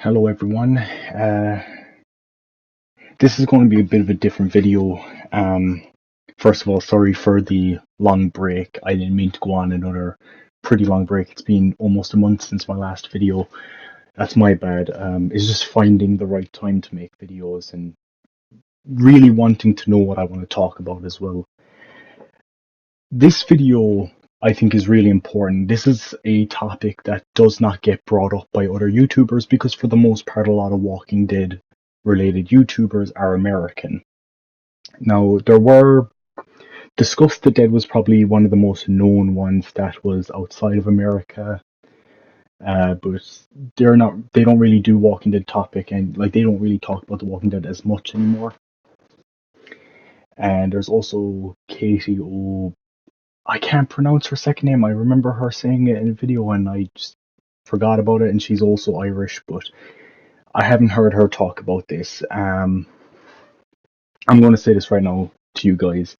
Hello everyone. This is going to be a bit of a different video. First of all, sorry for the long break. I didn't mean to go on another pretty long break. It's been almost a month since my last video. That's my bad. It's just finding the right time to make videos and really wanting to know what I want to talk about as well. This video, I think, is really important. This is a topic that does not get brought up by other YouTubers because for the most part, a lot of Walking Dead related YouTubers are American. Now, there were Discuss the Dead was probably one of the most known ones that was outside of America, but they don't really do Walking Dead topic, and like they don't really talk about the Walking Dead as much anymore. And there's also Katie O. I can't pronounce her second name. I remember her saying it in a video and I just forgot about it, and she's also Irish, but I haven't heard her talk about this. I'm going to say this right now to you guys.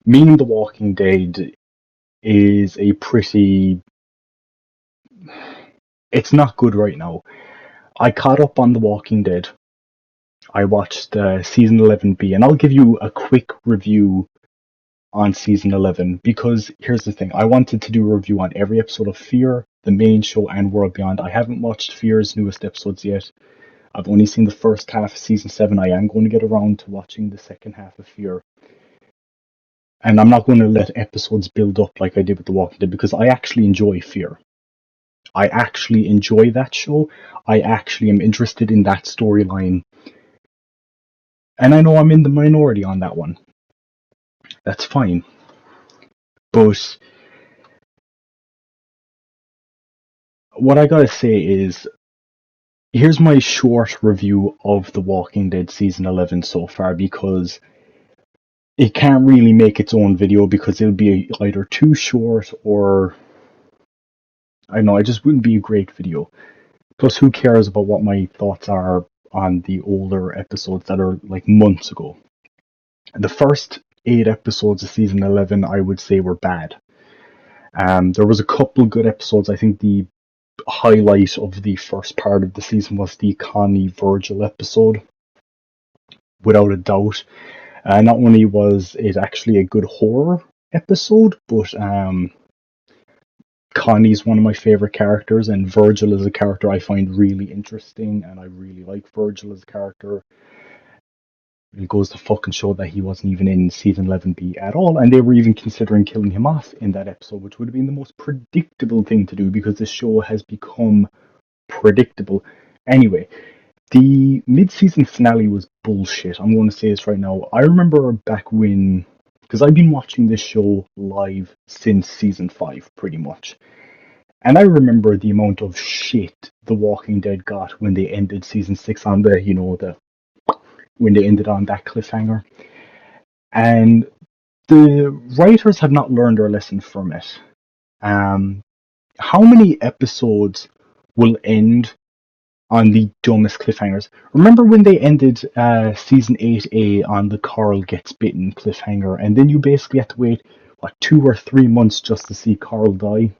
Meaning The Walking Dead is it's not good right now. I caught up on The Walking Dead. I watched season 11B, and I'll give you a quick review on season 11, because here's the thing. I wanted to do a review on every episode of Fear, the main show, and World Beyond. I haven't watched Fear's newest episodes yet. I've only seen the first half of season 7. I am going to get around to watching the second half of Fear. And I'm not going to let episodes build up like I did with The Walking Dead, because I actually enjoy Fear. I actually enjoy that show. I actually am interested in that storyline. And I know I'm in the minority on that one. That's fine. But what I gotta say is, here's my short review of The Walking Dead season 11 so far, because it can't really make its own video because it'll be either too short or I don't know, it just wouldn't be a great video. Plus, who cares about what my thoughts are on the older episodes that are like months ago? The first 8 episodes of season 11, I would say, were bad. There was a couple good episodes. I think the highlight of the first part of the season was the Connie Virgil episode, without a doubt. Not only was it actually a good horror episode, but Connie's one of my favorite characters, and Virgil is a character I find really interesting, and I really like Virgil as a character. It goes to fucking show that he wasn't even in season 11B at all, and they were even considering killing him off in that episode, which would have been the most predictable thing to do because the show has become predictable. Anyway, the mid-season finale was bullshit. I'm going to say this right now. I remember back when, because I've been watching this show live since season 5, pretty much. And I remember the amount of shit The Walking Dead got when they ended season 6 on when they ended on that cliffhanger. And the writers have not learned their lesson from it. How many episodes will end on the dumbest cliffhangers? Remember when they ended season 8A on the Carl gets bitten cliffhanger, and then you basically had to wait, 2 or 3 months just to see Carl die?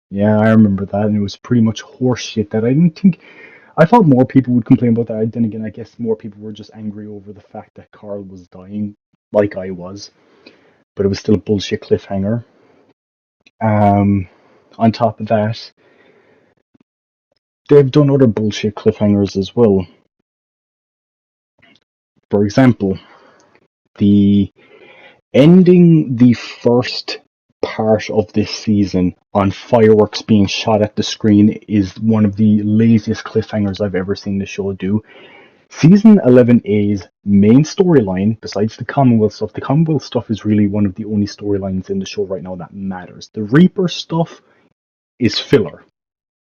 Yeah, I remember that, and it was pretty much horseshit that I thought more people would complain about that. Then again, I guess more people were just angry over the fact that Carl was dying, like I was. But it was still a bullshit cliffhanger. On top of that, they've done other bullshit cliffhangers as well. For example, the ending the first part of this season on fireworks being shot at the screen is one of the laziest cliffhangers I've ever seen the show do. Season 11A's main storyline, besides the Commonwealth stuff is really one of the only storylines in the show right now that matters. The Reaper stuff is filler,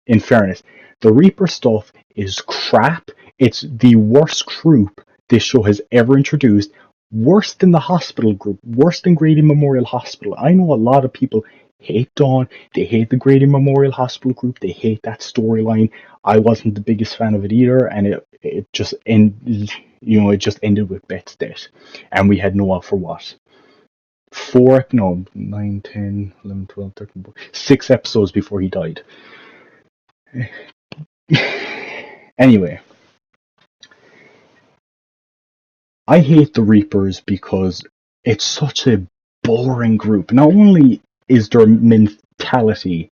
in fairness. The Reaper stuff is crap. It's the worst group this show has ever introduced. Worse than the hospital group. Worse than Grady Memorial Hospital. I know a lot of people hate Dawn. They hate the Grady Memorial Hospital group. They hate that storyline. I wasn't the biggest fan of it either, and it just ended. It just ended with Beth's death, and we had Noah for what? 9, 10, 11, 12, 13, 6 episodes before he died. Anyway, I hate the Reapers because it's such a boring group. Not only is their mentality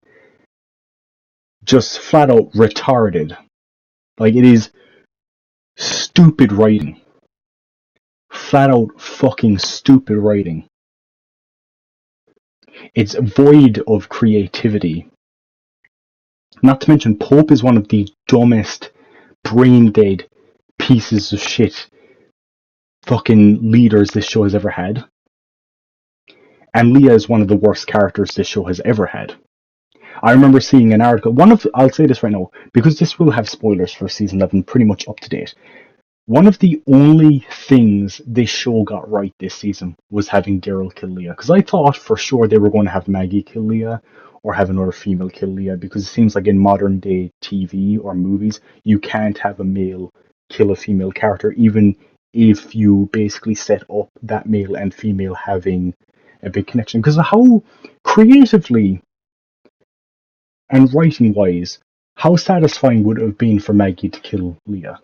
just flat out retarded, like it is stupid writing. Flat out fucking stupid writing. It's void of creativity. Not to mention, Pope is one of the dumbest, brain dead pieces of shit fucking leaders this show has ever had. And Leah is one of the worst characters this show has ever had. I remember seeing an article, I'll say this right now, because this will have spoilers for season 11 pretty much up to date. One of the only things this show got right this season was having Daryl kill Leah. Because I thought for sure they were going to have Maggie kill Leah or have another female kill Leah. Because it seems like in modern day TV or movies, you can't have a male kill a female character, even if you basically set up that male and female having a big connection. Because how creatively and writing wise, how satisfying would it have been for Maggie to kill Leah?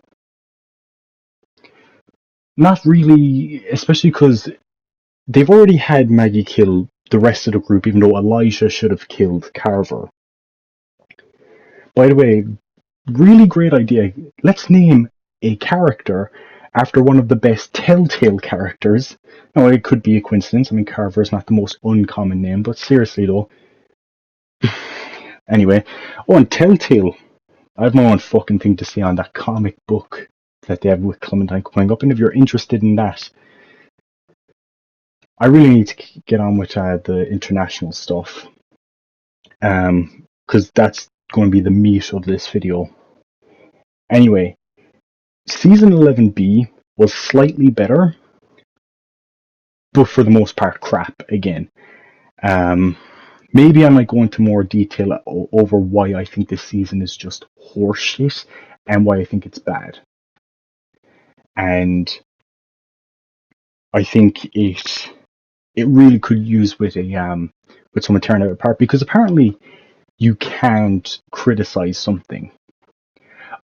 Not really, especially because they've already had Maggie kill the rest of the group, even though Elijah should have killed Carver. By the way, really great idea. Let's name a character after one of the best Telltale characters. Now, it could be a coincidence. I mean, Carver is not the most uncommon name, but seriously though. Anyway, and Telltale. I have my own fucking thing to say on that comic book that they have with Clementine coming up, and if you're interested in that, I really need to get on with the international stuff, because that's going to be the meat of this video. Anyway, season 11B was slightly better, but for the most part crap again. Maybe I might go into more detail over why I think this season is just horseshit and why I think it's bad. And I think it really could use with someone tearing it apart, because apparently you can't criticize something.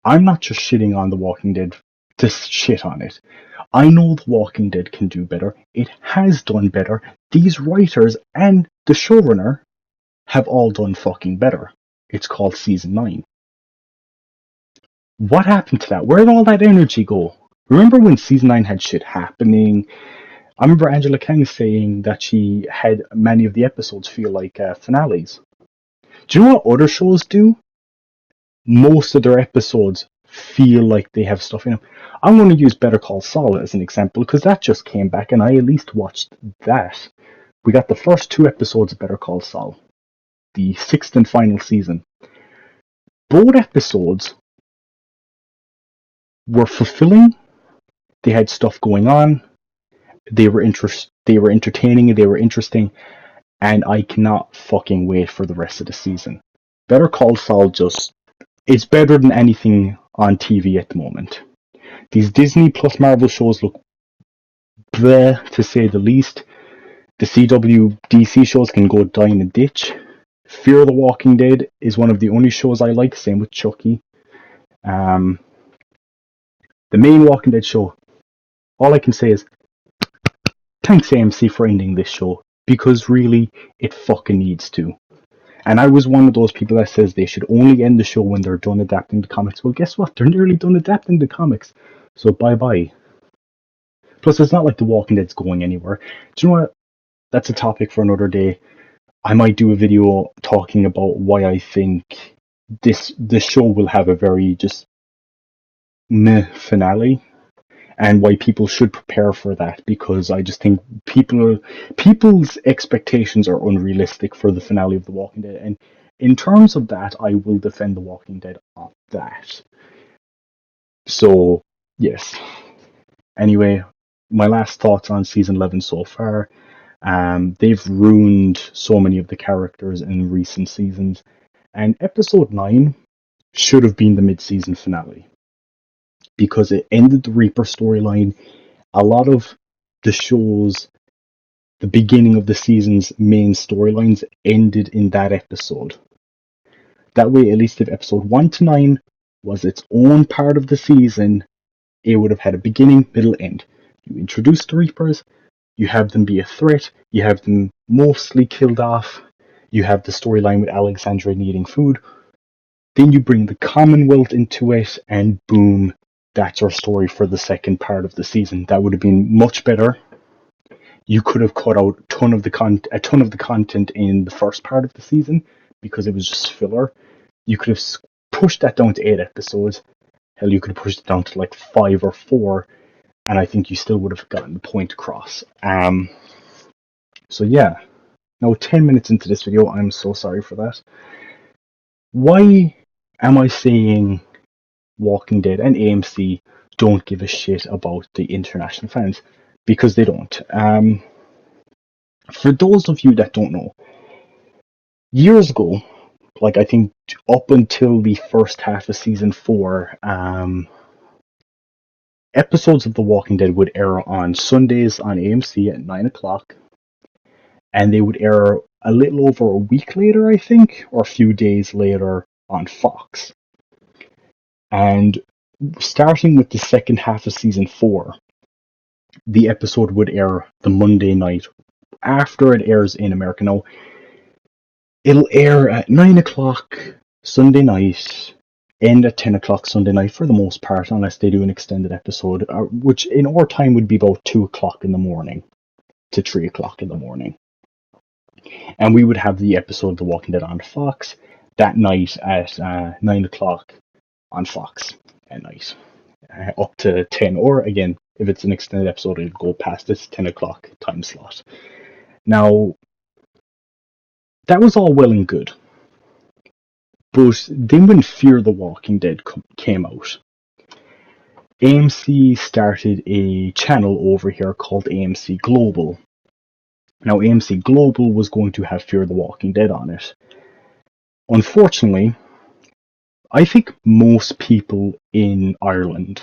I'm not just shitting on The Walking Dead to shit on it. I know The Walking Dead can do better. It has done better. These writers and the showrunner have all done fucking better. It's called season 9. What happened to that? Where did all that energy go? Remember when season 9 had shit happening? I remember Angela Kang saying that she had many of the episodes feel like finales. Do you know what other shows do? Most of their episodes feel like they have stuff in them. I'm going to use Better Call Saul as an example, because that just came back and I at least watched that. We got the first 2 episodes of Better Call Saul, the 6th and final season. Both episodes were fulfilling. They had stuff going on. They were entertaining. They were interesting. And I cannot fucking wait for the rest of the season. Better Call Saul it's better than anything on TV at the moment. These Disney plus Marvel shows look bleh, to say the least. The CW DC shows can go die in a ditch. Fear the Walking Dead is one of the only shows I like, same with Chucky. The main Walking Dead show, all I can say is thanks AMC for ending this show, because really, it fucking needs to. And I was one of those people that says they should only end the show when they're done adapting the comics. Well, guess what? They're nearly done adapting the comics. So bye-bye. Plus, it's not like The Walking Dead's going anywhere. Do you know what? That's a topic for another day. I might do a video talking about why I think this show will have a very just meh finale, and why people should prepare for that, because I just think people's expectations are unrealistic for the finale of The Walking Dead, and in terms of that, I will defend The Walking Dead on that. So, yes. Anyway, my last thoughts on season 11 so far. They've ruined so many of the characters in recent seasons, and episode 9 should have been the mid-season finale, because it ended the Reaper storyline. A lot of the beginning of the season's main storylines ended in that episode. That way, at least if episode 1 to 9 was its own part of the season. It would have had a beginning, middle, end. You introduce the Reapers, you have them be a threat, you have them mostly killed off, you have the storyline with Alexandra needing food, then you bring the Commonwealth into it, and boom, that's our story for the second part of the season. That would have been much better. You could have cut out a ton of the content in the first part of the season because it was just filler. You could have pushed that down to 8 episodes. Hell, you could have pushed it down to like 5 or 4, and I think you still would have gotten the point across. So yeah, now 10 minutes into this video, I'm so sorry for that. Why am I saying Walking Dead and AMC don't give a shit about the international fans? Because they don't. For those of you that don't know, years ago, like I think up until the first half of season 4, episodes of The Walking Dead would air on Sundays on AMC at 9 o'clock, and they would air a little over a week later, I think, or a few days later on Fox. And starting with the second half of season 4, the episode would air the Monday night after it airs in America. Now, it'll air at 9 o'clock Sunday night, end at 10 o'clock Sunday night for the most part, unless they do an extended episode, which in our time would be about 2 o'clock in the morning to 3 o'clock in the morning. And we would have the episode of The Walking Dead on Fox that night at 9 o'clock on Fox at night, up to 10, or again, if it's an extended episode, it'll go past this 10 o'clock time slot. Now, that was all well and good. But then when Fear the Walking Dead came out, AMC started a channel over here called AMC Global. Now, AMC Global was going to have Fear the Walking Dead on it. Unfortunately, I think most people in Ireland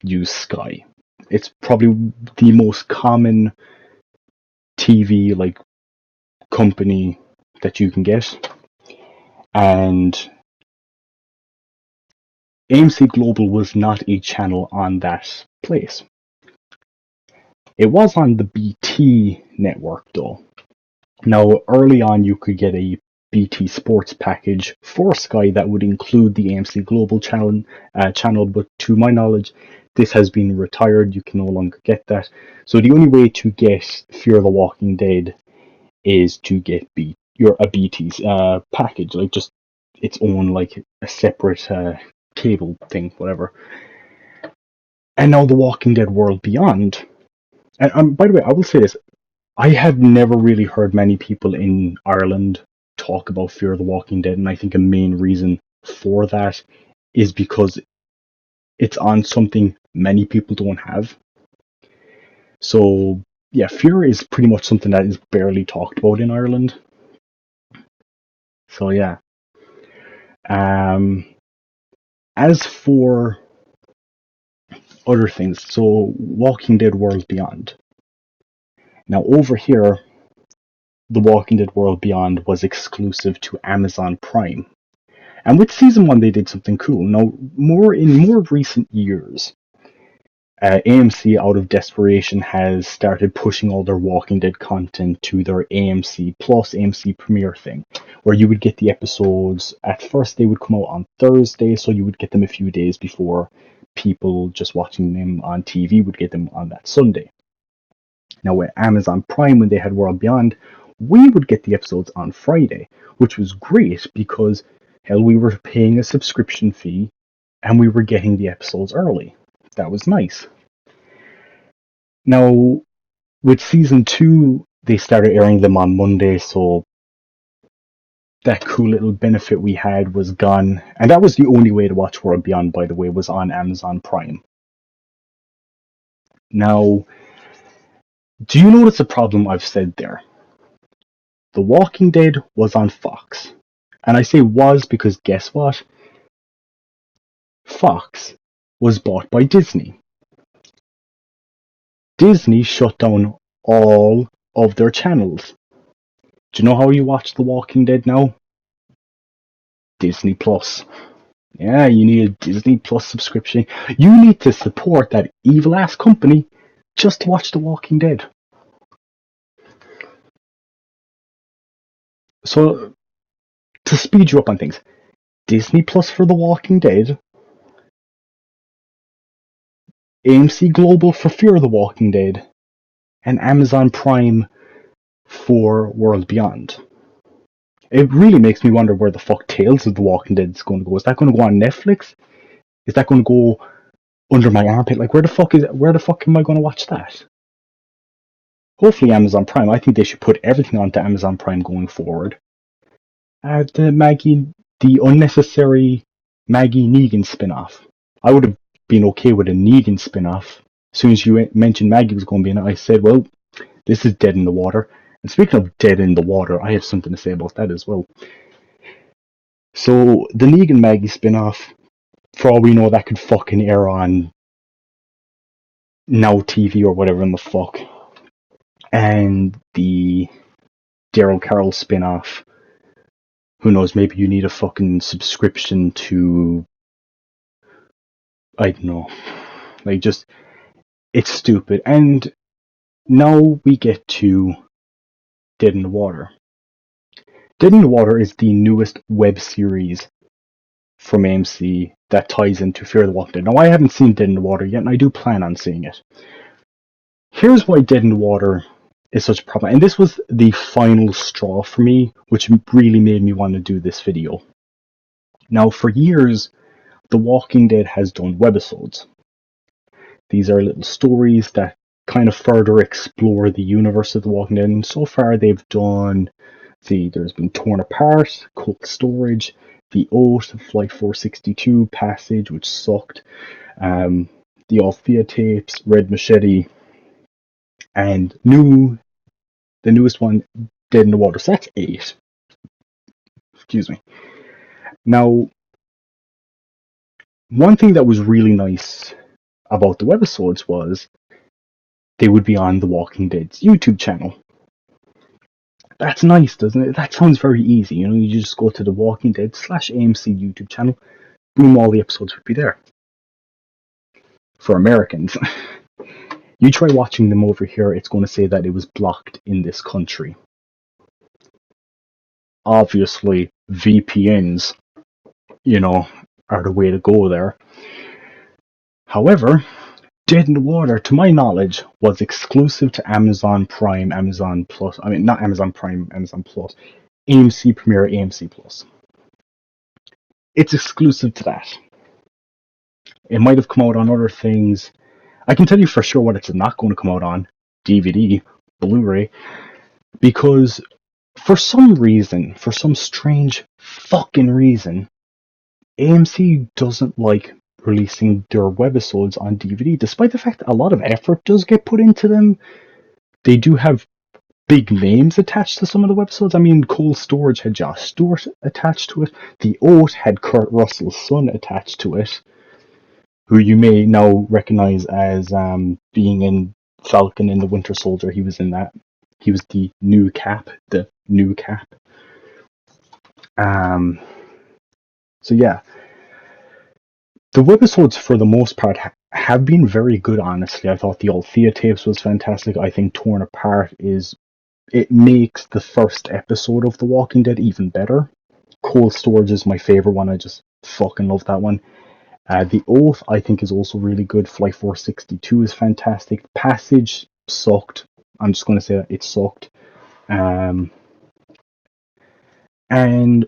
use Sky. It's probably the most common TV company that you can get. And AMC Global was not a channel on that place. It was on the BT network though. Now, early on you could get a BT Sports package for Sky that would include the AMC Global channel, but to my knowledge, this has been retired. You can no longer get that. So the only way to get Fear the Walking Dead is to get a BT's package, like just its own, like a separate cable thing, whatever. And now The Walking Dead World Beyond. And by the way, I will say this: I have never really heard many people in Ireland talk about Fear the Walking Dead, and I think a main reason for that is because it's on something many people don't have. So yeah, Fear is pretty much something that is barely talked about in Ireland. So yeah. As for other things, so Walking Dead World Beyond. Now over here, The Walking Dead World Beyond was exclusive to Amazon Prime. And with season 1 they did something cool. Now, in more recent years, AMC, out of desperation, has started pushing all their Walking Dead content to their AMC Plus, AMC Premiere thing, where you would get the episodes. At first they would come out on Thursday, so you would get them a few days before people just watching them on TV would get them on that Sunday. Now with Amazon Prime, when they had World Beyond, we would get the episodes on Friday, which was great because, hell, we were paying a subscription fee and we were getting the episodes early. That was nice. Now, with season 2, they started airing them on Monday, so that cool little benefit we had was gone. And that was the only way to watch World Beyond, by the way, was on Amazon Prime. Now, do you notice the problem I've said there? The Walking Dead was on Fox. And I say was because guess what? Fox was bought by Disney. Disney shut down all of their channels. Do you know how you watch The Walking Dead now? Disney Plus. Yeah, you need a Disney Plus subscription. You need to support that evil ass company just to watch The Walking Dead. So, to speed you up on things, Disney Plus for The Walking Dead, AMC Global for Fear the Walking Dead, and Amazon Prime for World Beyond. It really makes me wonder where the fuck Tales of the Walking Dead is going to go. Is that going to go on Netflix? Is that going to go under my armpit? Like, where the fuck am I going to watch that? Hopefully Amazon Prime. I think they should put everything onto Amazon Prime going forward. The unnecessary Maggie Negan spin-off. I would have been okay with a Negan spin-off. As soon as you mentioned Maggie was going to be in it, I said, well, this is dead in the water. And speaking of dead in the water, I have something to say about that as well. So, the Negan Maggie spin-off, for all we know, that could fucking air on Now TV or whatever in the fuck. And the Daryl Carroll spin-off, who knows, maybe you need a fucking subscription to, I don't know, like, just, it's stupid. And now we get to Dead in the Water. Dead in the Water is the newest web series from AMC that ties into Fear the Walking Dead. Now, I haven't seen Dead in the Water yet, and I do plan on seeing it. Here's why Dead in the Water is such a problem, and this was the final straw for me, which really made me want to do this video. Now, for years, The Walking Dead has done webisodes. These are little stories that kind of further explore the universe of The Walking Dead, and so far they've done there's been Torn Apart, Cold Storage, The Oath, Flight 462, Passage, which sucked, the Althea tapes, Red Machete, and the newest one, Dead in the Water. So that's 8. Excuse me. Now, one thing that was really nice about the webisodes was they would be on The Walking Dead's YouTube channel. That's nice, doesn't it? That sounds very easy. You know, you just go to The Walking Dead /AMC YouTube channel, boom, all the episodes would be there. For Americans. You try watching them over here, it's going to say that it was blocked in this country. Obviously, VPNs, are the way to go there. However, Dead in the Water, to my knowledge, was exclusive to Amazon Prime, Amazon Plus. I mean, not Amazon Prime, Amazon Plus. AMC Premiere, AMC Plus. It's exclusive to that. It might have come out on other things. I can tell you for sure what it's not going to come out on. DVD, Blu-ray. Because for some strange fucking reason, AMC doesn't like releasing their webisodes on DVD, despite the fact that a lot of effort does get put into them. They do have big names attached to some of the webisodes. I mean, Cold Storage had Josh Stewart attached to it. The Oath had Kurt Russell's son attached to it, who you may now recognize as being in Falcon and the Winter Soldier. He was in that. He was the new Cap. So yeah. The webisodes, for the most part, have been very good, honestly. I thought the Althea tapes was fantastic. I think Torn Apart it makes the first episode of The Walking Dead even better. Cold Storage is my favorite one. I just fucking love that one. The Oath, I think, is also really good. Flight 462 is fantastic. Passage sucked. I'm just going to say that it sucked. And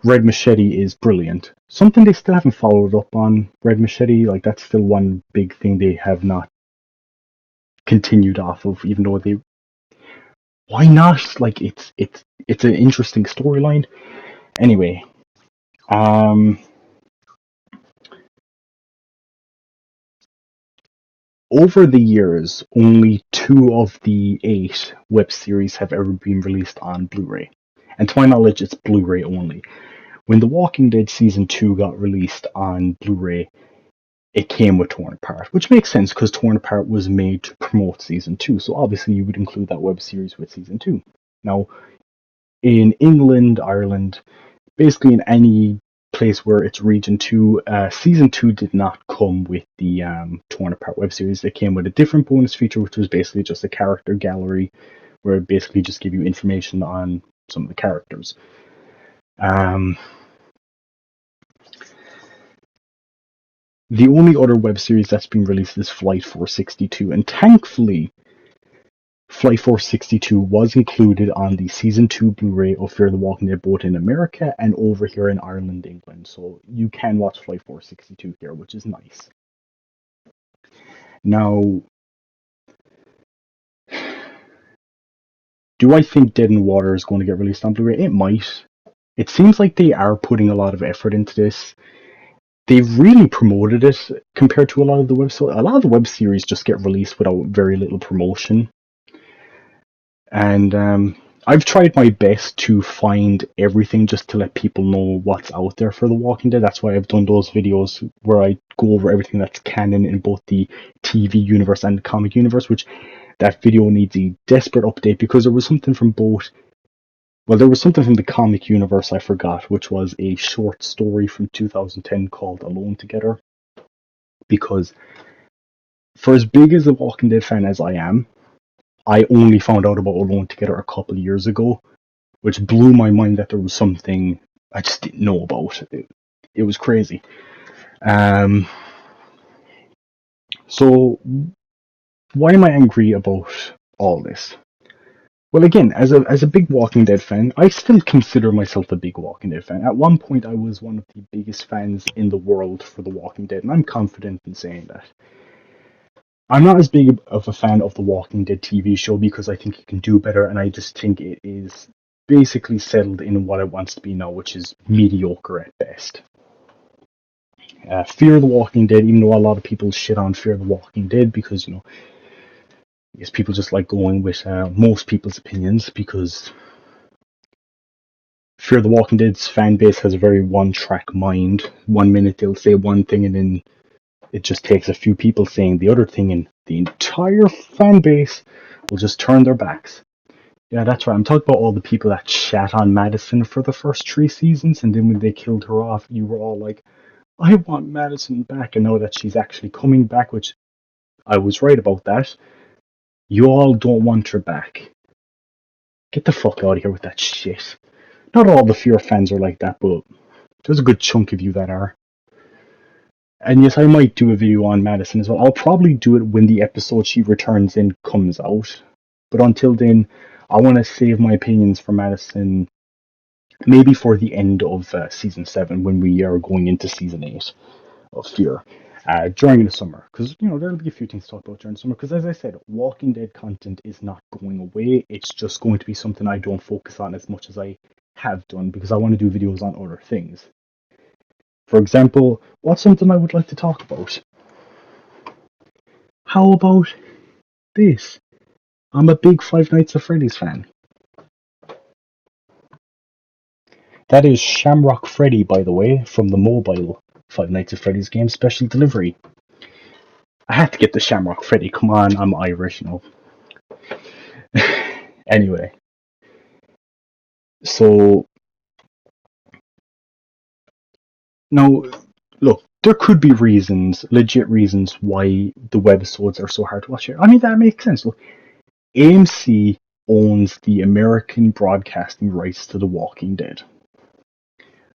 Red Machete is brilliant. Something they still haven't followed up on, Red Machete, like that's still one big thing they have not continued off of, even though they... Why not? Like, it's an interesting storyline. Anyway, over the years, only 2 of the 8 web series have ever been released on Blu-ray. And to my knowledge, it's Blu-ray only. When The Walking Dead Season 2 got released on Blu-ray, it came with Torn Apart, which makes sense because Torn Apart was made to promote Season 2, so obviously you would include that web series with Season 2. Now, in England, Ireland, basically in any place where it's region 2. Season 2 did not come with the torn apart web series. It came with a different bonus feature, which was basically just a character gallery, where it basically just give you information on some of the characters. The only other web series that's been released is Flight 462, and thankfully, Flight 462 was included on the Season 2 Blu-ray of Fear the Walking Dead both in America and over here in Ireland, England. So you can watch Flight 462 here, which is nice. Now, do I think Dead in Water is going to get released on Blu-ray? It might. It seems like they are putting a lot of effort into this. They've really promoted it compared to a lot of the web series just get released without very little promotion. And I've tried my best to find everything just to let people know what's out there for The Walking Dead. That's why I've done those videos where I go over everything that's canon in both the TV universe and the comic universe, which that video needs a desperate update because there was something from both. Well, there was something from the comic universe I forgot, which was a short story from 2010 called Alone Together. Because for as big as a Walking Dead fan as I am, I only found out about Alone Together a couple of years ago, which blew my mind that there was something I just didn't know about. It was crazy. So, why am I angry about all this? Well, again, as a big Walking Dead fan, I still consider myself a big Walking Dead fan. At one point, I was one of the biggest fans in the world for The Walking Dead, and I'm confident in saying that. I'm not as big of a fan of The Walking Dead TV show because I think it can do better, and I just think it is basically settled in what it wants to be now, which is mediocre at best. Fear the Walking Dead, even though a lot of people shit on Fear the Walking Dead because, I guess people just like going with most people's opinions because Fear the Walking Dead's fan base has a very one-track mind. 1 minute they'll say one thing and then it just takes a few people saying the other thing and the entire fan base will just turn their backs. Yeah, that's right. I'm talking about all the people that shat on Madison for the first 3 seasons, and then when they killed her off, you were all like, I want Madison back, and now that she's actually coming back, which I was right about that, you all don't want her back. Get the fuck out of here with that shit. Not all the Fear fans are like that, but there's a good chunk of you that are. And yes, I might do a video on Madison as well. I'll probably do it when the episode she returns in comes out. But until then, I want to save my opinions for Madison maybe for the end of Season 7 when we are going into Season 8 of Fear during the summer. Because, there'll be a few things to talk about during the summer. Because as I said, Walking Dead content is not going away. It's just going to be something I don't focus on as much as I have done because I want to do videos on other things. For example, what's something I would like to talk about? How about this? I'm a big Five Nights at Freddy's fan. That is Shamrock Freddy, by the way, from the mobile Five Nights at Freddy's game special delivery. I had to get the Shamrock Freddy. Come on, I'm Irish, Anyway. So, now, look, there could be legit reasons why the webisodes are so hard to watch here. I mean, that makes sense. Look, AMC owns the American broadcasting rights to The Walking Dead.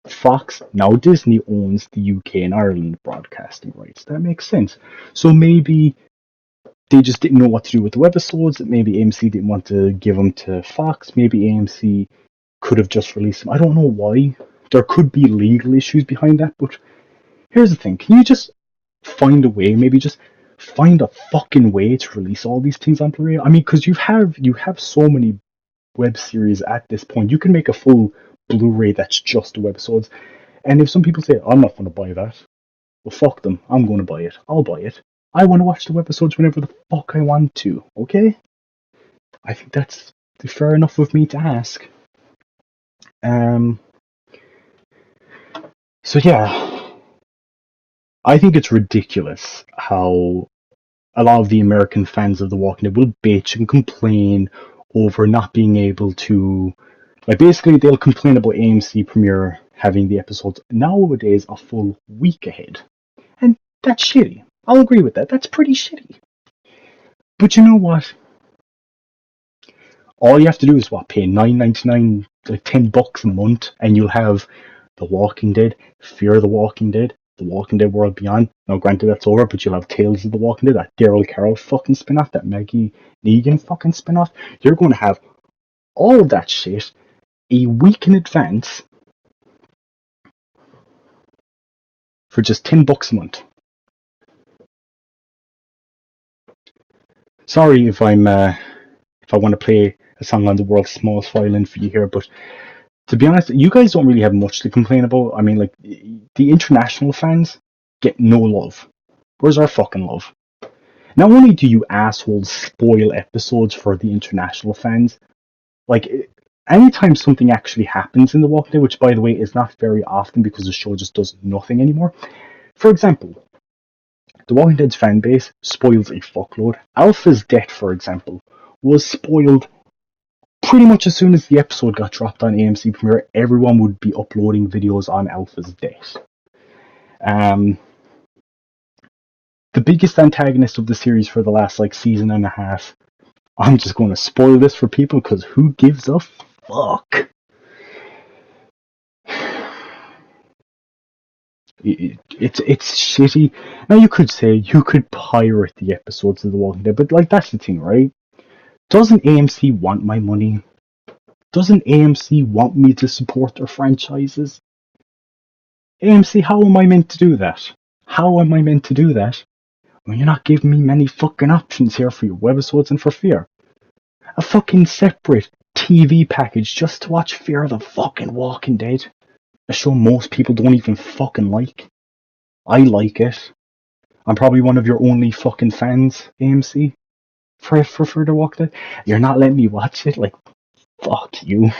Fox, now Disney, owns the UK and Ireland broadcasting rights. That makes sense. So maybe they just didn't know what to do with the webisodes. Maybe AMC didn't want to give them to Fox. Maybe AMC could have just released them. I don't know why. There could be legal issues behind that, but here's the thing. Can you just find a way? Maybe just find a fucking way to release all these things on Blu-ray? I mean, because you have so many web series at this point. You can make a full Blu-ray that's just the webisodes. And if some people say, I'm not going to buy that, well, fuck them. I'm going to buy it. I'll buy it. I want to watch the webisodes whenever the fuck I want to, okay? I think that's fair enough of me to ask. So yeah, I think it's ridiculous how a lot of the American fans of The Walking Dead will bitch and complain over not being able to, basically they'll complain about AMC Premiere having the episodes nowadays a full week ahead. And that's shitty. I'll agree with that. That's pretty shitty. But you know what? All you have to do is what, pay $9.99, like $10 a month, and you'll have The Walking Dead, Fear the Walking Dead, The Walking Dead World Beyond. Now, granted, that's over, but you'll have Tales of the Walking Dead, that Daryl Carroll fucking spin-off, that Maggie Negan fucking spin-off. You're going to have all of that shit a week in advance for just $10 a month. Sorry if I want to play a song on the world's smallest violin for you here, but to be honest, you guys don't really have much to complain about. I mean, like, the international fans get no love. Where's our fucking love? Not only do you assholes spoil episodes for the international fans, like, anytime something actually happens in The Walking Dead, which, by the way, is not very often because the show just does nothing anymore. For example, The Walking Dead's fan base spoils a fuckload. Alpha's death, for example, was spoiled pretty much as soon as the episode got dropped on AMC Premiere. Everyone would be uploading videos on Alpha's death. The biggest antagonist of the series for the last season and a half. I'm just going to spoil this for people because who gives a fuck? It's shitty. Now you could say you could pirate the episodes of The Walking Dead, but that's the thing, right? Doesn't AMC want my money? Doesn't AMC want me to support their franchises? AMC, how am I meant to do that? How am I meant to do that when you're not giving me many fucking options here for your webisodes and for Fear? A fucking separate TV package just to watch Fear the fucking Walking Dead. A show most people don't even fucking like. I like it. I'm probably one of your only fucking fans, AMC, for Fear the Walking Dead. You're not letting me watch it? Fuck you.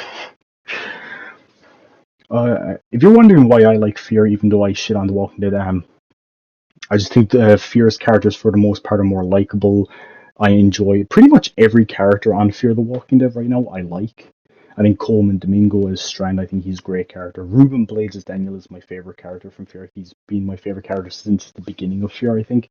If you're wondering why I like Fear, even though I shit on The Walking Dead, I just think Fear's characters, for the most part, are more likable. I enjoy pretty much every character on Fear the Walking Dead right now. I like. I think Coleman Domingo as Strand. I think he's a great character. Ruben Blades as Daniel is my favorite character from Fear. He's been my favorite character since the beginning of Fear, I think.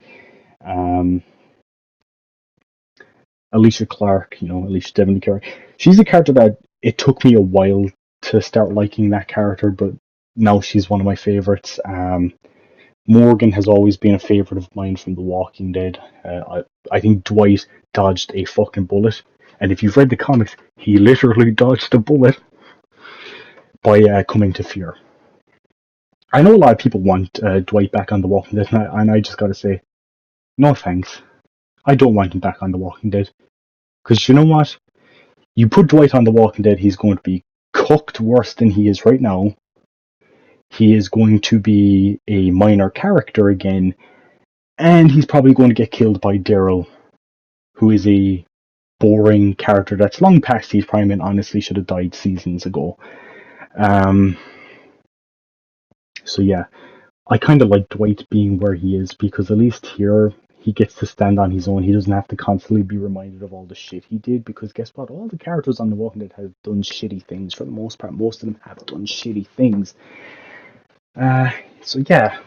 Alicia Clark, Alicia Devon Clark. She's a character that it took me a while to start liking that character, but now she's one of my favorites. Morgan has always been a favorite of mine from The Walking Dead. I think Dwight dodged a fucking bullet, and if you've read the comics, he literally dodged a bullet by coming to Fear. I know a lot of people want Dwight back on The Walking Dead, and I just gotta say, no thanks. I don't want him back on The Walking Dead. Because you know what? You put Dwight on The Walking Dead, he's going to be cooked worse than he is right now. He is going to be a minor character again, and he's probably going to get killed by Daryl, who is a boring character that's long past his prime and honestly should have died seasons ago. So yeah, I kind of like Dwight being where he is, because at least here he gets to stand on his own. He doesn't have to constantly be reminded of all the shit he did, because guess what? All the characters on The Walking Dead have done shitty things for the most part. Most of them have done shitty things. So yeah.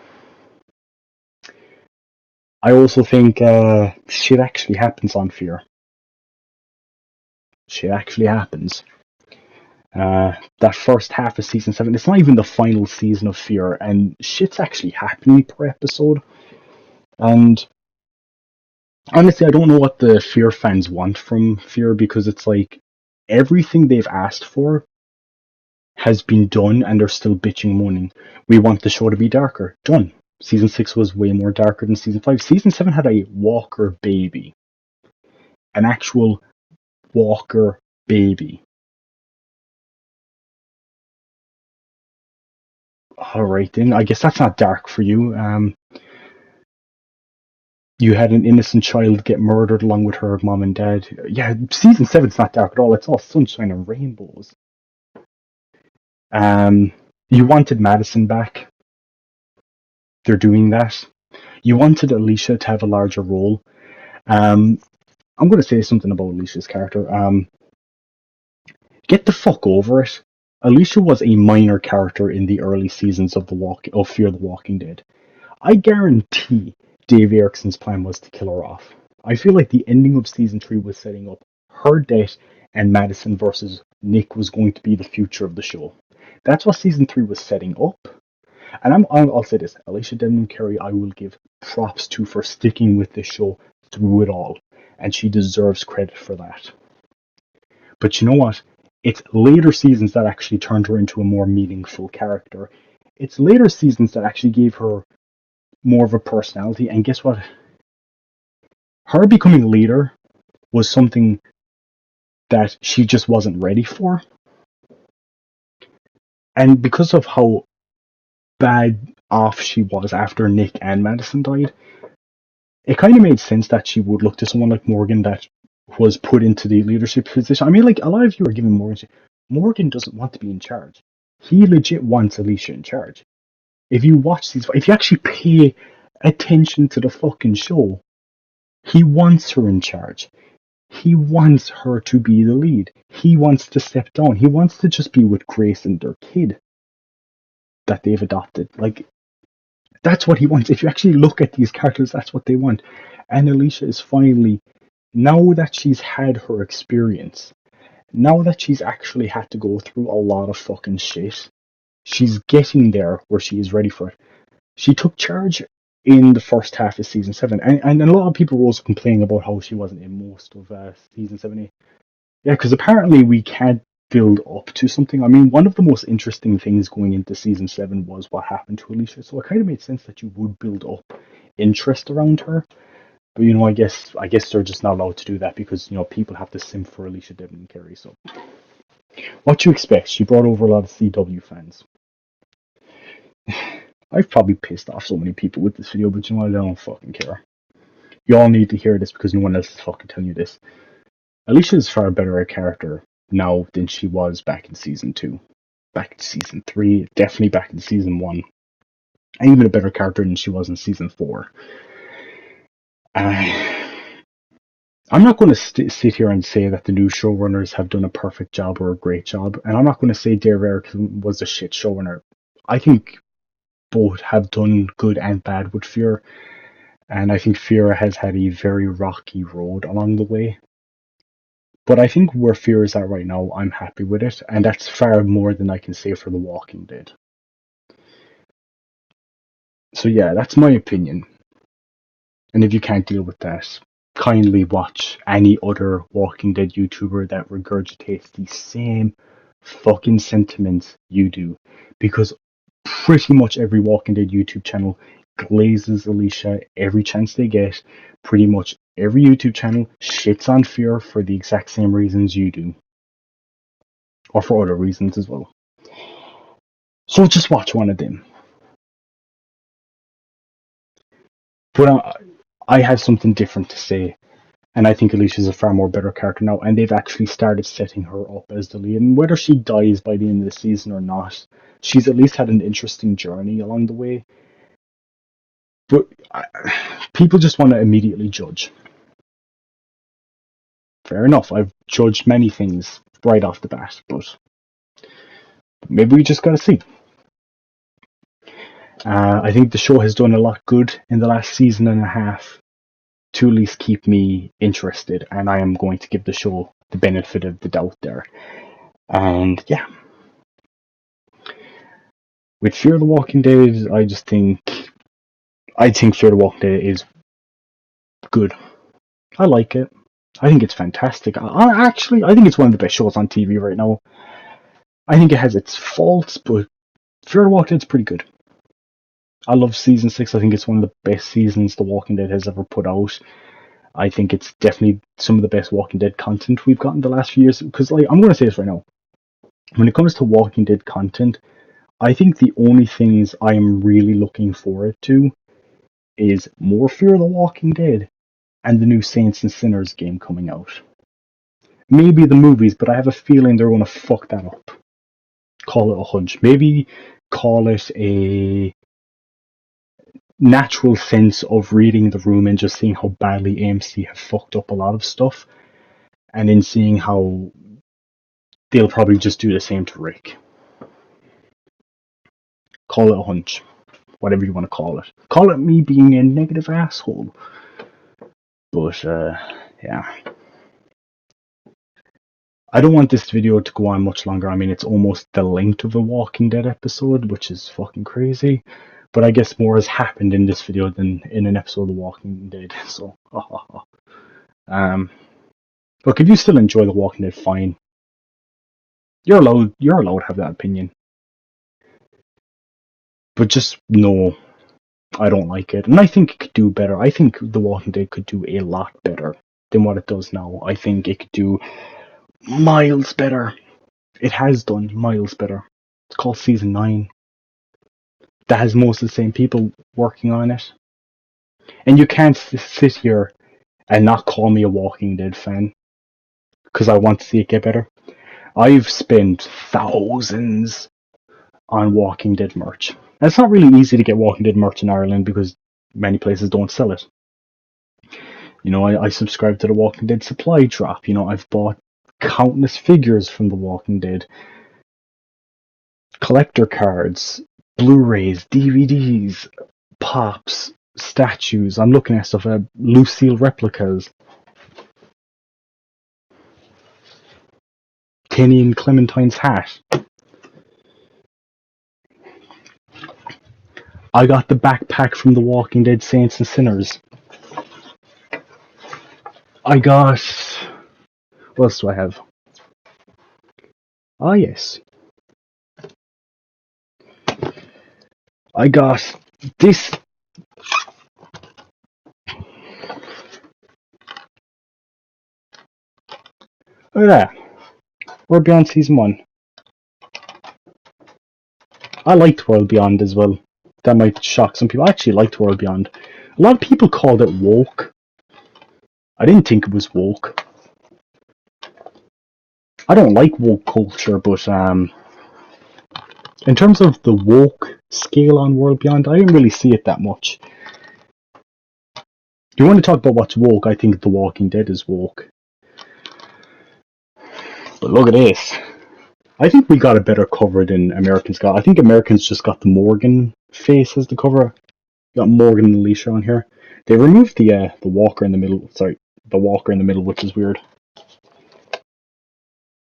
I also think shit actually happens on Fear. Shit actually happens. That first half of season 7, it's not even the final season of Fear, and shit's actually happening per episode. And honestly, I don't know what the Fear fans want from Fear, because it's like everything they've asked for has been done, and they're still bitching, moaning. We want the show to be darker. Done. Season 6 was way more darker than Season 5. Season 7 had a walker baby. An actual walker baby. Alright then, I guess that's not dark for you. You had an innocent child get murdered along with her mom and dad. Yeah, Season 7's not dark at all. It's all sunshine and rainbows. You wanted Madison back. They're doing that. You wanted Alicia to have a larger role. I'm going to say something about Alicia's character. Get the fuck over it. Alicia was a minor character in the early seasons of Fear the Walking Dead. I guarantee Dave Erickson's plan was to kill her off. I feel like the ending of season 3 was setting up her death, and Madison versus Nick was going to be the future of the show. That's what season 3 was setting up. And I'll say this: Alicia Denham Carey, I will give props to for sticking with this show through it all, and she deserves credit for that. But you know what? It's later seasons that actually turned her into a more meaningful character. It's later seasons that actually gave her more of a personality. And guess what? Her becoming a leader was something that she just wasn't ready for. And because of how bad off she was after Nick and Madison died, it kind of made sense that she would look to someone like Morgan that was put into the leadership position. I mean, like, a lot of you are giving Morgan doesn't want to be in charge. He legit wants Alicia in charge. If you watch these, if you actually pay attention to the fucking show, he wants her in charge. He wants her to be the lead. He wants to step down. He wants to just be with Grace and their kid that they've adopted. Like, that's what he wants. If you actually look at these characters, that's what they want. And Alicia is finally, now that she's had her experience, now that she's actually had to go through a lot of fucking shit, she's getting there where she is ready for it. She took charge in the first half of season 7, and a lot of people were also complaining about how she wasn't in most of season 7. Yeah, because apparently we can't build up to something. I mean, one of the most interesting things going into season 7 was what happened to Alicia, so it kind of made sense that you would build up interest around her. But, you know, I guess they're just not allowed to do that because, you know, people have to simp for Alicia Devon Carey. So, what you expect? She brought over a lot of CW fans. I've probably pissed off so many people with this video, but you know what? I don't fucking care. You all need to hear this because no one else is fucking telling you this. Alicia is far better a character now than she was back in season 2. Back in season 3, definitely back in season 1. And even a better character than she was in season 4. I'm not going to sit here and say that the new showrunners have done a perfect job or a great job, and I'm not going to say Dave Erickson was a shit showrunner. I think both have done good and bad with Fear, and I think Fear has had a very rocky road along the way. But I think where Fear is at right now, I'm happy with it, and that's far more than I can say for The Walking Dead. So yeah, that's my opinion. And if you can't deal with that, kindly watch any other Walking Dead YouTuber that regurgitates the same fucking sentiments you do. Because pretty much every Walking Dead YouTube channel glazes Alicia every chance they get. Pretty much every YouTube channel shits on Fear for the exact same reasons you do. Or for other reasons as well. So just watch one of them. But I have something different to say. And I think Alicia's a far more better character now, and they've actually started setting her up as the lead. And whether she dies by the end of the season or not, she's at least had an interesting journey along the way. But people just want to immediately judge. Fair enough, I've judged many things right off the bat, but maybe we just gotta see. I think the show has done a lot good in the last season and a half to at least keep me interested, and I am going to give the show the benefit of the doubt there. And yeah, with Fear the Walking Dead, I think Fear the Walking Dead is good. I like it. I think it's fantastic. I think it's one of the best shows on TV right now. I think it has its faults, but Fear the Walking Dead's pretty good. I love season 6. I think it's one of the best seasons The Walking Dead has ever put out. I think it's definitely some of the best Walking Dead content we've gotten the last few years. Because, like, I'm going to say this right now. When it comes to Walking Dead content, I think the only things I am really looking forward to is more Fear the Walking Dead and the new Saints and Sinners game coming out. Maybe the movies, but I have a feeling they're going to fuck that up. Call it a hunch. Maybe call it a natural sense of reading the room and just seeing how badly AMC have fucked up a lot of stuff, and then seeing how they'll probably just do the same to Rick. Call it a hunch. Whatever you want to call it. Call it me being a negative asshole. But, yeah. I don't want this video to go on much longer. I mean, it's almost the length of a Walking Dead episode, which is fucking crazy. But I guess more has happened in this video than in an episode of Walking Dead. So, look, if you still enjoy The Walking Dead, fine. You're allowed to have that opinion. But just know, I don't like it. And I think it could do better. I think The Walking Dead could do a lot better than what it does now. I think it could do miles better. It has done miles better. It's called Season 9. That has most of the same people working on it. And you can't sit here and not call me a Walking Dead fan. Because I want to see it get better. I've spent thousands on Walking Dead merch. And it's not really easy to get Walking Dead merch in Ireland because many places don't sell it. You know, I subscribe to the Walking Dead supply drop. You know, I've bought countless figures from the Walking Dead. Collector cards, Blu-rays, DVDs, pops, statues. I'm looking at stuff, Lucille replicas. Kenny and Clementine's hat. I got the backpack from The Walking Dead Saints and Sinners. I got... What else do I have? Ah, yes. I got this. Look at that. We're beyond Season 1. I liked World Beyond as well. That might shock some people. I actually liked World Beyond. A lot of people called it woke. I didn't think it was woke. I don't like woke culture, but in terms of the woke scale on World Beyond, I didn't really see it that much. If you want to talk about what's woke, I think The Walking Dead is woke. But look at this. I think we got a better cover than Americans got. I think Americans just got the Morgan face as the cover. Got Morgan and Alicia on here. They removed the walker in the middle. Sorry, the walker in the middle, which is weird.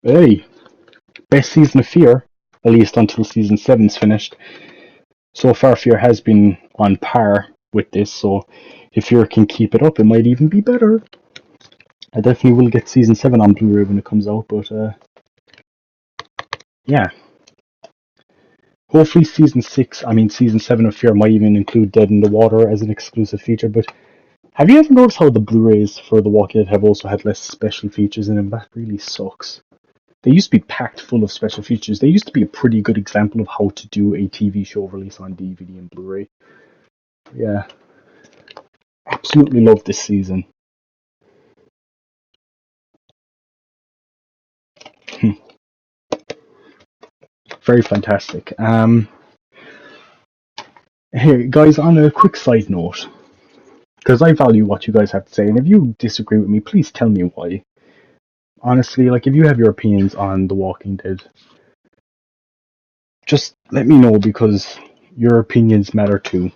Hey, best season of Fear, at least until Season 7's finished. So far, Fear has been on par with this, so if Fear can keep it up, it might even be better. I definitely will get Season 7 on Blu-ray when it comes out, but yeah. Hopefully Season 7 of Fear might even include Dead in the Water as an exclusive feature, but have you ever noticed how the Blu-rays for The Walking Dead have also had less special features in them? That really sucks. They used to be packed full of special features. They used to be a pretty good example of how to do a TV show release on DVD and Blu-ray. Yeah. Absolutely love this season. Very fantastic. Hey guys, on a quick side note, because I value what you guys have to say, and if you disagree with me, please tell me why. Honestly, like, if you have your opinions on The Walking Dead, just let me know, because your opinions matter too.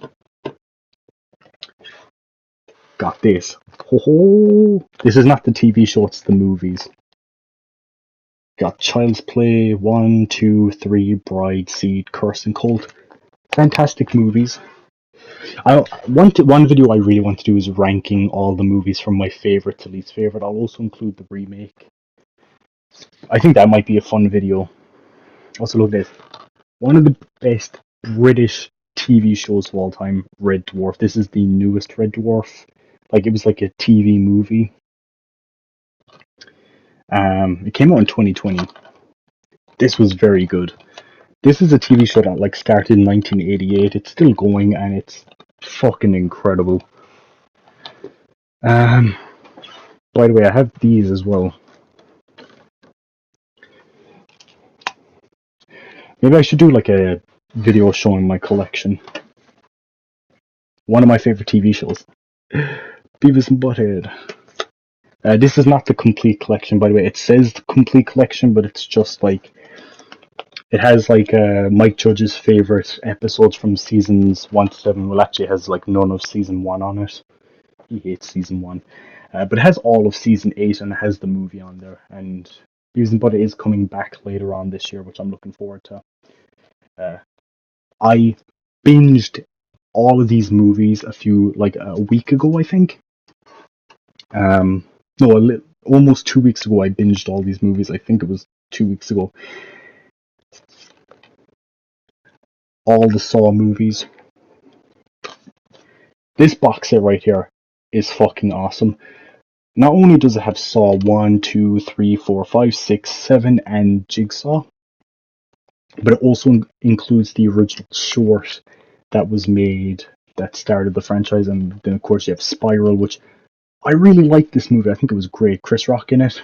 Got this. Ho-ho! This is not the TV show, it's the movies. Got Child's Play, 1, 2, 3, Bride, Seed, Curse, and Cult. Fantastic movies. One video I really want to do is ranking all the movies from my favourite to least favourite. I'll also include the remake. I think that might be a fun video. Also, look at this. One of the best British TV shows of all time, Red Dwarf. This is the newest Red Dwarf. Like, it was like a TV movie. It came out in 2020. This was very good. This is a TV show that like started in 1988. It's still going and it's fucking incredible. By the way, I have these as well. Maybe I should do like a video showing my collection. One of my favorite TV shows. Beavis and Butthead. This is not the complete collection, by the way. It says the complete collection, but it's just like It has like Mike Judge's favorite episodes from seasons 1 to 7. Well, actually, it has like none of season 1 on it. He hates season 1, but it has all of season 8, and it has the movie on there. And but it is coming back later on this year, which I'm looking forward to. I binged all of these movies a week ago, I think. No, almost 2 weeks ago. I binged all these movies. I think it was 2 weeks ago. All the Saw movies. This box set right here is fucking awesome. Not only does it have Saw 1, 2, 3, 4, 5, 6, 7, and Jigsaw, but it also includes the original short that was made that started the franchise. And then, of course, you have Spiral, which I really liked this movie. I think it was great. Chris Rock in it.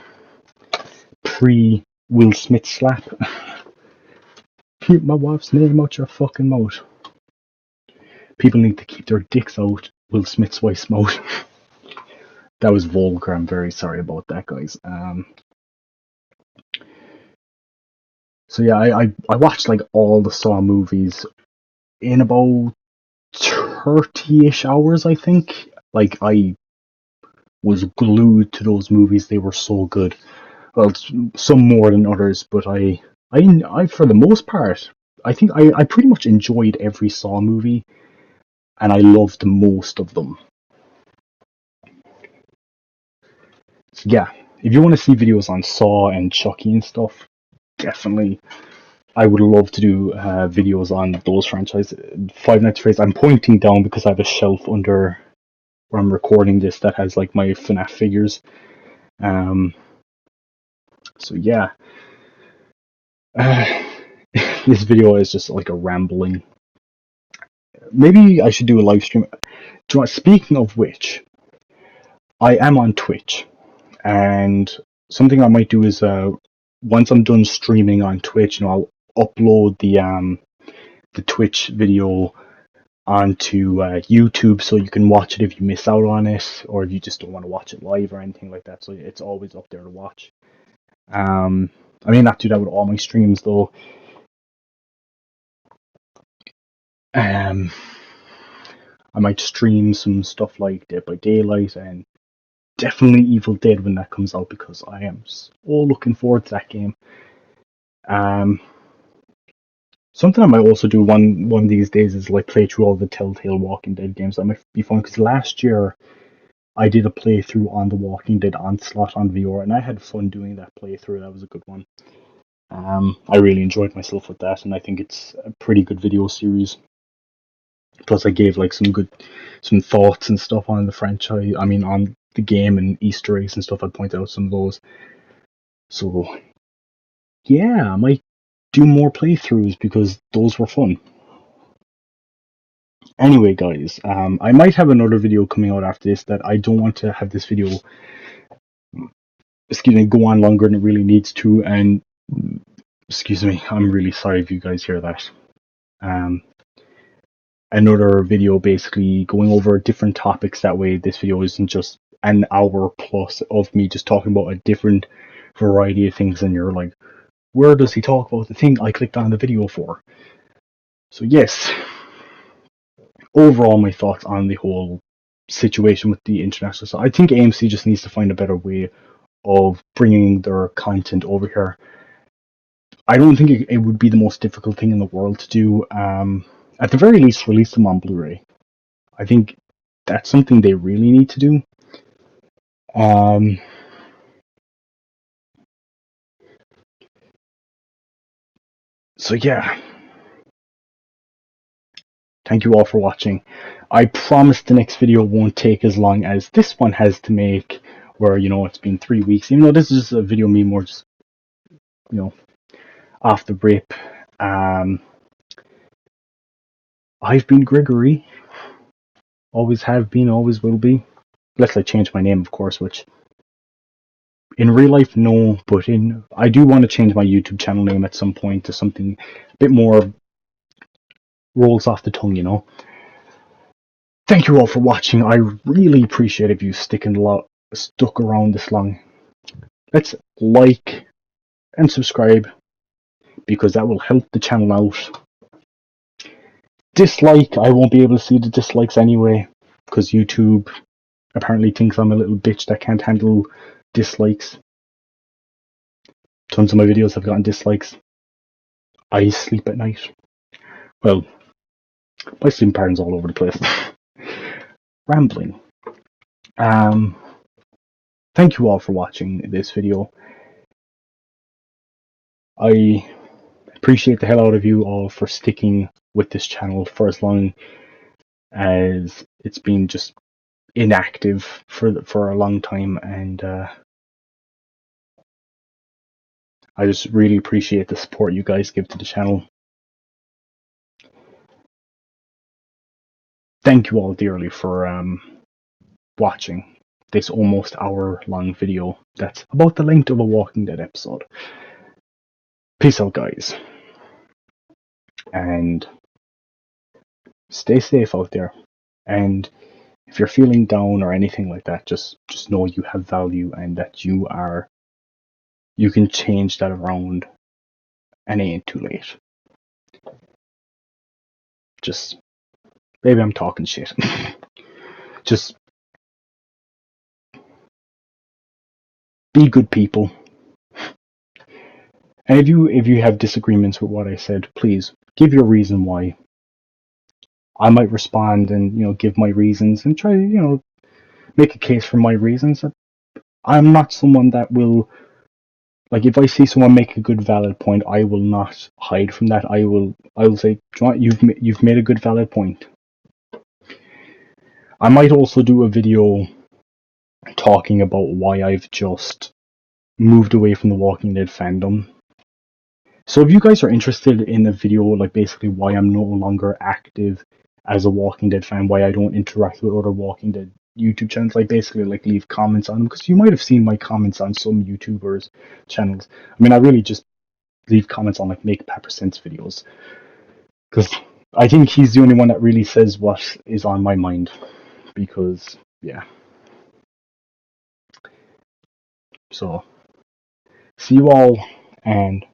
Pre-Will Smith slap. Keep my wife's name out your fucking mouth. People need to keep their dicks out Will Smith's wife's mouth. That was vulgar. I'm very sorry about that, guys. So yeah, I watched like all the Saw movies in about 30-ish hours, I think. Like, I was glued to those movies. They were so good. Well, some more than others, but I for the most part, I think I pretty much enjoyed every Saw movie, and I loved most of them. So yeah, if you want to see videos on Saw and Chucky and stuff, definitely, I would love to do videos on those franchises. Five Nights at Freddy's, I'm pointing down because I have a shelf under where I'm recording this that has like my FNAF figures. So yeah, this video is just like a rambling. Maybe I should do a live stream. Speaking of which, I am on Twitch, and something I might do is once I'm done streaming on Twitch, I'll upload the Twitch video onto YouTube, so you can watch it if you miss out on it, or if you just don't want to watch it live or anything like that. So it's always up there to watch. I may not do that with all my streams though. I might stream some stuff like Dead by Daylight and definitely Evil Dead when that comes out, because I am so looking forward to that game. Something I might also do one of these days is like play through all the Telltale Walking Dead games. That might be fun, because last year I did a playthrough on the Walking Dead Onslaught on VR, and I had fun doing that playthrough. That was a good one. I really enjoyed myself with that, and I think it's a pretty good video series. Plus, I gave like some thoughts and stuff on the franchise. I mean, on the game and Easter eggs and stuff. I pointed out some of those. So yeah, I might do more playthroughs because those were fun. Anyway, guys, I might have another video coming out after this. That I don't want to have this video, go on longer than it really needs to. And excuse me, I'm really sorry if you guys hear that. Another video basically going over different topics. That way this video isn't just an hour plus of me just talking about a different variety of things, and you're like, where does he talk about the thing I clicked on the video for? So yes, overall my thoughts on the whole situation with the international. So I think AMC just needs to find a better way of bringing their content over here. I don't think it would be the most difficult thing in the world to do. At the very least, release them on Blu-ray. I think that's something they really need to do. So yeah, thank you all for watching. I promise the next video won't take as long as this one has to make, where, it's been 3 weeks. Even though this is a video me more just, off the rip. I've been Gregory. Always have been, always will be. Unless I change my name, of course, which in real life, no, but I do want to change my YouTube channel name at some point to something a bit more rolls off the tongue, Thank you all for watching. I really appreciate if you stuck around this long. Let's like and subscribe. because that will help the channel out. Dislike, I won't be able to see the dislikes anyway, because YouTube apparently thinks I'm a little bitch that can't handle dislikes. Tons of my videos have gotten dislikes. I sleep at night. Well, my sleeping pattern's all over the place. Rambling. Thank you all for watching this video. I appreciate the hell out of you all for sticking with this channel for as long as it's been just inactive for a long time, and I just really appreciate the support you guys give to the channel. Thank you all dearly for watching this almost hour-long video that's about the length of a Walking Dead episode. Peace out, guys, and stay safe out there. And if you're feeling down or anything like that, just know you have value and that you can change that around, and it ain't too late. Just, maybe I'm talking shit. Just be good people. And if you have disagreements with what I said, please give your reason why. I might respond and give my reasons and try to make a case for my reasons. I'm not someone that will, like, if I see someone make a good valid point, I will not hide from that. I will say, you've made a good valid point. I might also do a video talking about why I've just moved away from the Walking Dead fandom. So if you guys are interested in a video, like basically why I'm no longer active as a Walking Dead fan, why I don't interact with other Walking Dead YouTube channels, like basically like leave comments on them, because you might have seen my comments on some YouTubers' channels. I mean, I really just leave comments on like Make Pepper Sense videos, because I think he's the only one that really says what is on my mind, because yeah. So see you all, and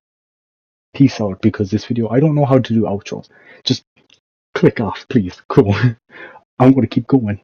peace out, because this video, I don't know how to do outros. Just click off, please. Cool. I'm going to keep going.